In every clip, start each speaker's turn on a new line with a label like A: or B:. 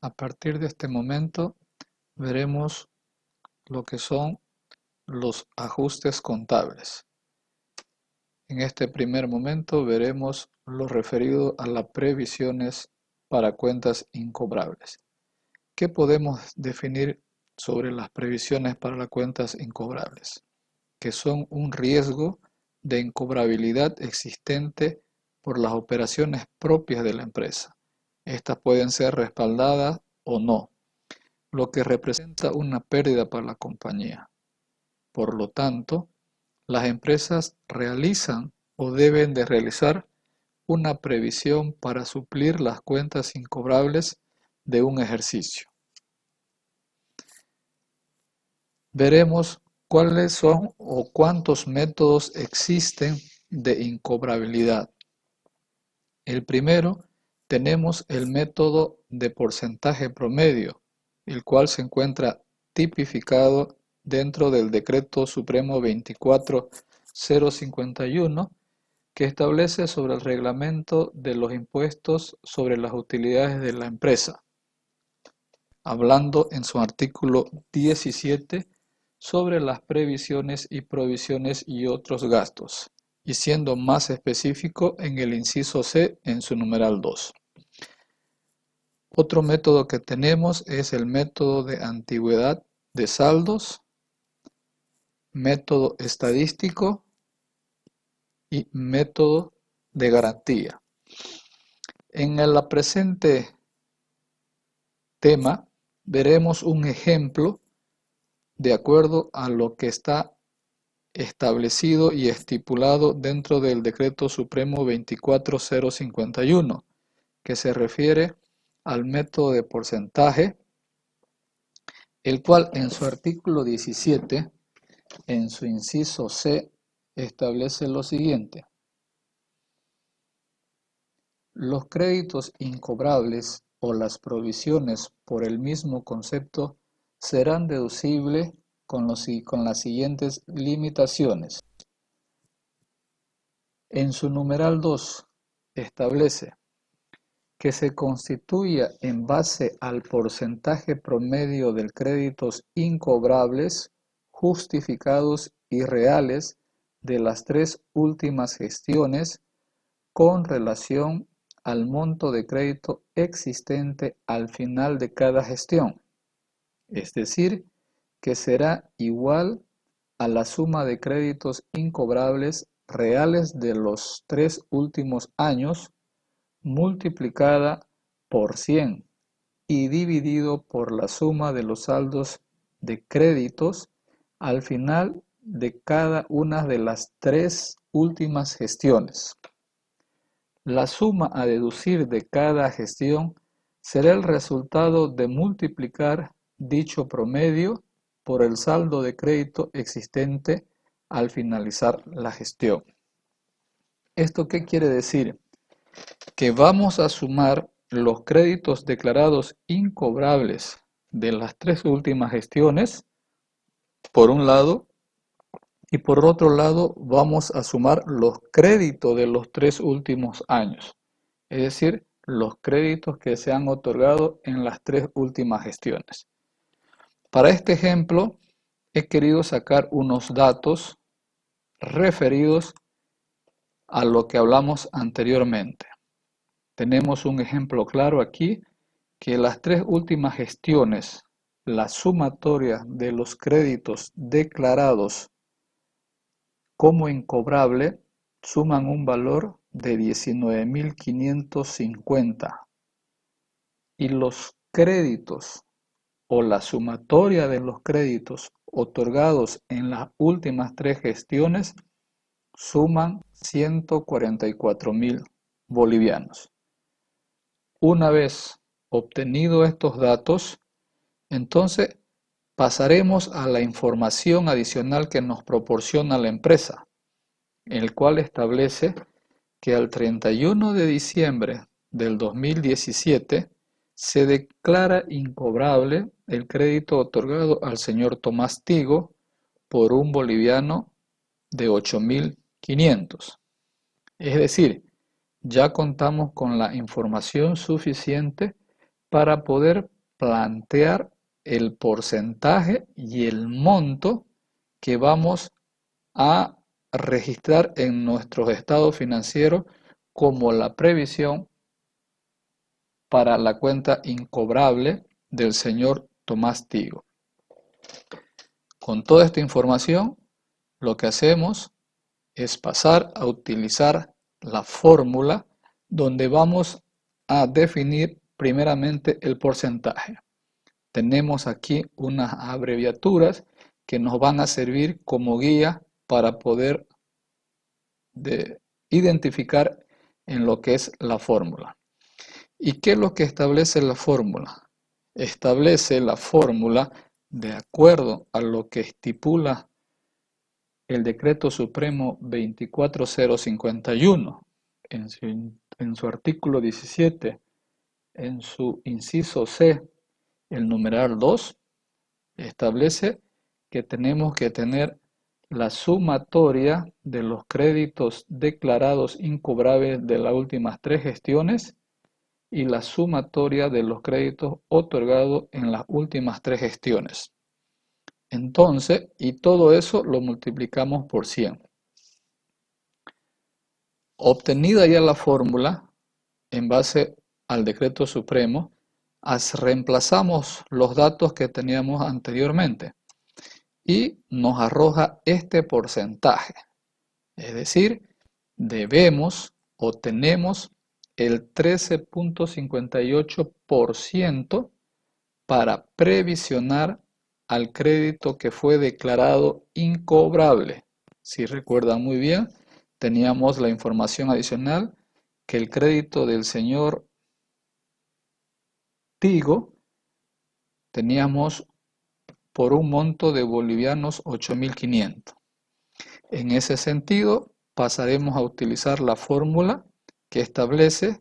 A: A partir de este momento veremos lo que son los ajustes contables. En este primer momento veremos lo referido a las previsiones para cuentas incobrables. ¿Qué podemos definir sobre las previsiones para las cuentas incobrables? Que son un riesgo de incobrabilidad existente por las operaciones propias de la empresa. Estas pueden ser respaldadas o no, lo que representa una pérdida para la compañía. Por lo tanto, las empresas realizan o deben de realizar una previsión para suplir las cuentas incobrables de un ejercicio. Veremos cuáles son o cuántos métodos existen de incobrabilidad. El primero, tenemos el método de porcentaje promedio, el cual se encuentra tipificado dentro del Decreto Supremo 24051, que establece sobre el reglamento de los impuestos sobre las utilidades de la empresa, hablando en su artículo 17 sobre las previsiones y provisiones y otros gastos, y siendo más específico en el inciso C en su numeral 2. Otro método que tenemos es el método de antigüedad de saldos, método estadístico y método de garantía. En el presente tema veremos un ejemplo de acuerdo a lo que está establecido y estipulado dentro del Decreto Supremo 24051, que se refiere al método de porcentaje, el cual en su artículo 17, en su inciso C, establece lo siguiente: los créditos incobrables o las provisiones por el mismo concepto serán deducibles con las siguientes limitaciones. En su numeral 2 establece que se constituya en base al porcentaje promedio de créditos incobrables, justificados y reales de las 3 últimas gestiones con relación al monto de crédito existente al final de cada gestión, es decir, que será igual a la suma de créditos incobrables reales de los 3 últimos años multiplicada por 100 y dividido por la suma de los saldos de créditos al final de cada una de las 3 últimas gestiones. La suma a deducir de cada gestión será el resultado de multiplicar dicho promedio por el saldo de crédito existente al finalizar la gestión. ¿Esto qué quiere decir? Que vamos a sumar los créditos declarados incobrables de las 3 últimas gestiones, por un lado, y por otro lado vamos a sumar los créditos de los 3 últimos años, es decir, los créditos que se han otorgado en las 3 últimas gestiones. Para este ejemplo, he querido sacar unos datos referidos a lo que hablamos anteriormente. Tenemos un ejemplo claro aquí, que las 3 últimas gestiones, la sumatoria de los créditos declarados como incobrable, suman un valor de 19.550 y los créditos o la sumatoria de los créditos otorgados en las últimas 3 gestiones suman 144.000 bolivianos. Una vez obtenido estos datos, entonces pasaremos a la información adicional que nos proporciona la empresa, el cual establece que al 31 de diciembre del 2017 se declara incobrable el crédito otorgado al señor Tomás Tigo por un boliviano de 8.500. Es decir, ya contamos con la información suficiente para poder plantear el porcentaje y el monto que vamos a registrar en nuestros estados financieros como la previsión para la cuenta incobrable del señor Tomás Tigo. Con toda esta información, lo que hacemos es pasar a utilizar la fórmula donde vamos a definir primeramente el porcentaje. Tenemos aquí unas abreviaturas que nos van a servir como guía para poder identificar en lo que es la fórmula. ¿Y qué es lo que establece la fórmula? Establece la fórmula de acuerdo a lo que estipula el Decreto Supremo 24051 en su artículo 17, en su inciso C, el numeral 2, establece que tenemos que tener la sumatoria de los créditos declarados incobrables de las últimas 3 gestiones y la sumatoria de los créditos otorgados en las últimas 3 gestiones. Entonces, y todo eso lo multiplicamos por 100. Obtenida ya la fórmula, en base al Decreto Supremo, reemplazamos los datos que teníamos anteriormente y nos arroja este porcentaje. Es decir, debemos o tenemos el 13.58% para previsionar al crédito que fue declarado incobrable. Si recuerdan muy bien, teníamos la información adicional que el crédito del señor Tigo teníamos por un monto de bolivianos 8.500. En ese sentido, pasaremos a utilizar la fórmula que establece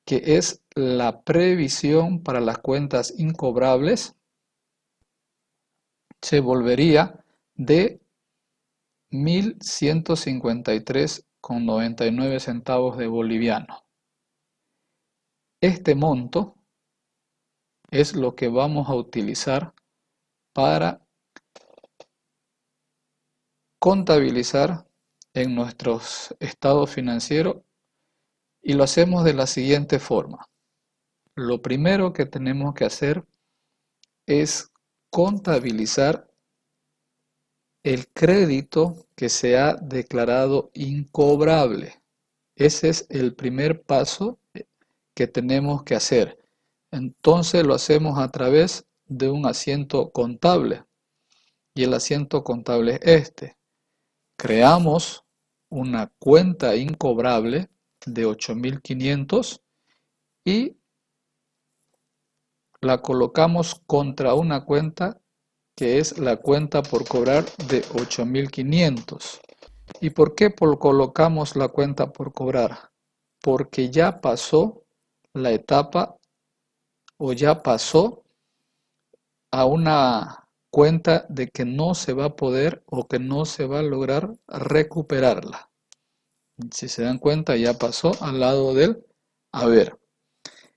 A: que es la previsión para las cuentas incobrables se volvería de 1.153,99 centavos de boliviano. Este monto es lo que vamos a utilizar para contabilizar en nuestros estados financieros y lo hacemos de la siguiente forma. Lo primero que tenemos que hacer es contabilizar el crédito que se ha declarado incobrable. Ese es el primer paso que tenemos que hacer. Entonces lo hacemos a través de un asiento contable. Y el asiento contable es este. Creamos una cuenta incobrable de 8.500 y la colocamos contra una cuenta que es la cuenta por cobrar de 8.500. ¿Y por qué colocamos la cuenta por cobrar? Porque ya pasó la etapa o ya pasó a una cuenta de que no se va a poder o que no se va a lograr recuperarla. Si se dan cuenta, ya pasó al lado del haber.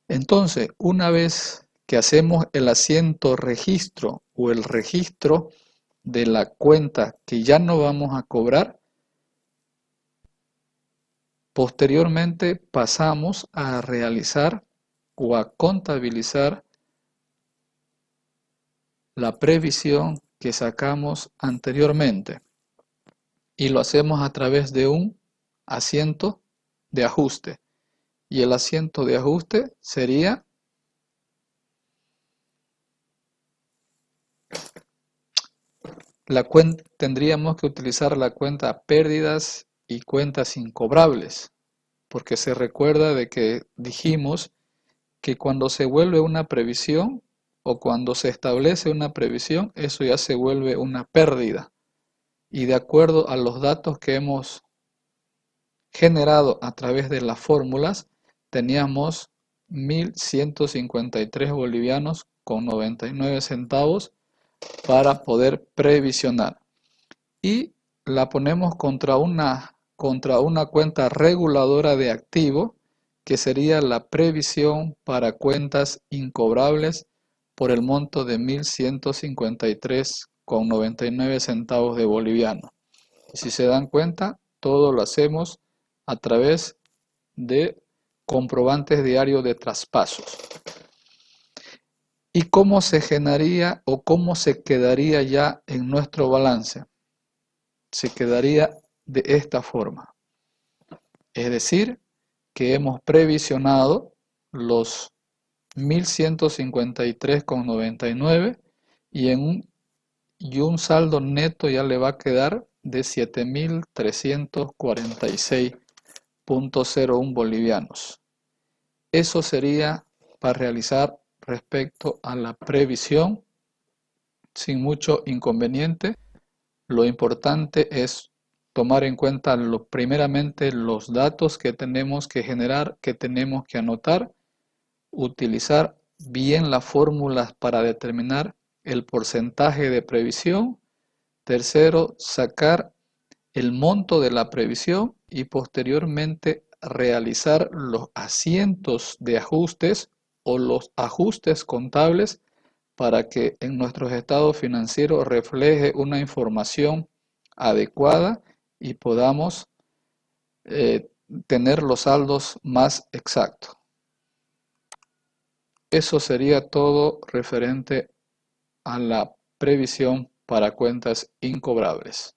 A: Entonces, una vez que hacemos el asiento registro o el registro de la cuenta que ya no vamos a cobrar, posteriormente pasamos a realizar o a contabilizar la previsión que sacamos anteriormente y lo hacemos a través de un asiento de ajuste. Y el asiento de ajuste sería tendríamos que utilizar la cuenta pérdidas y cuentas incobrables, porque se recuerda de que dijimos que cuando se vuelve una previsión o cuando se establece una previsión, eso ya se vuelve una pérdida. Y de acuerdo a los datos que hemos generado a través de las fórmulas, teníamos 1.153 bolivianos con 99 centavos para poder previsionar. Y la ponemos contra una cuenta reguladora de activo que sería la previsión para cuentas incobrables por el monto de 1.153,99 centavos de boliviano. Y si se dan cuenta, todo lo hacemos a través de comprobantes diarios de traspasos. ¿Y cómo se generaría o cómo se quedaría ya en nuestro balance? Se quedaría de esta forma. Es decir, que hemos previsionado los 1.153,99 y un saldo neto ya le va a quedar de 7.346,01 bolivianos. Eso sería para realizar respecto a la previsión sin mucho inconveniente. Lo importante es tomar en cuenta primeramente los datos que tenemos que generar, que tenemos que anotar, utilizar bien las fórmulas para determinar el porcentaje de previsión. Tercero, sacar el monto de la previsión y posteriormente realizar los asientos de ajustes o los ajustes contables para que en nuestros estados financieros refleje una información adecuada y podamos tener los saldos más exactos. Eso sería todo referente a la previsión para cuentas incobrables.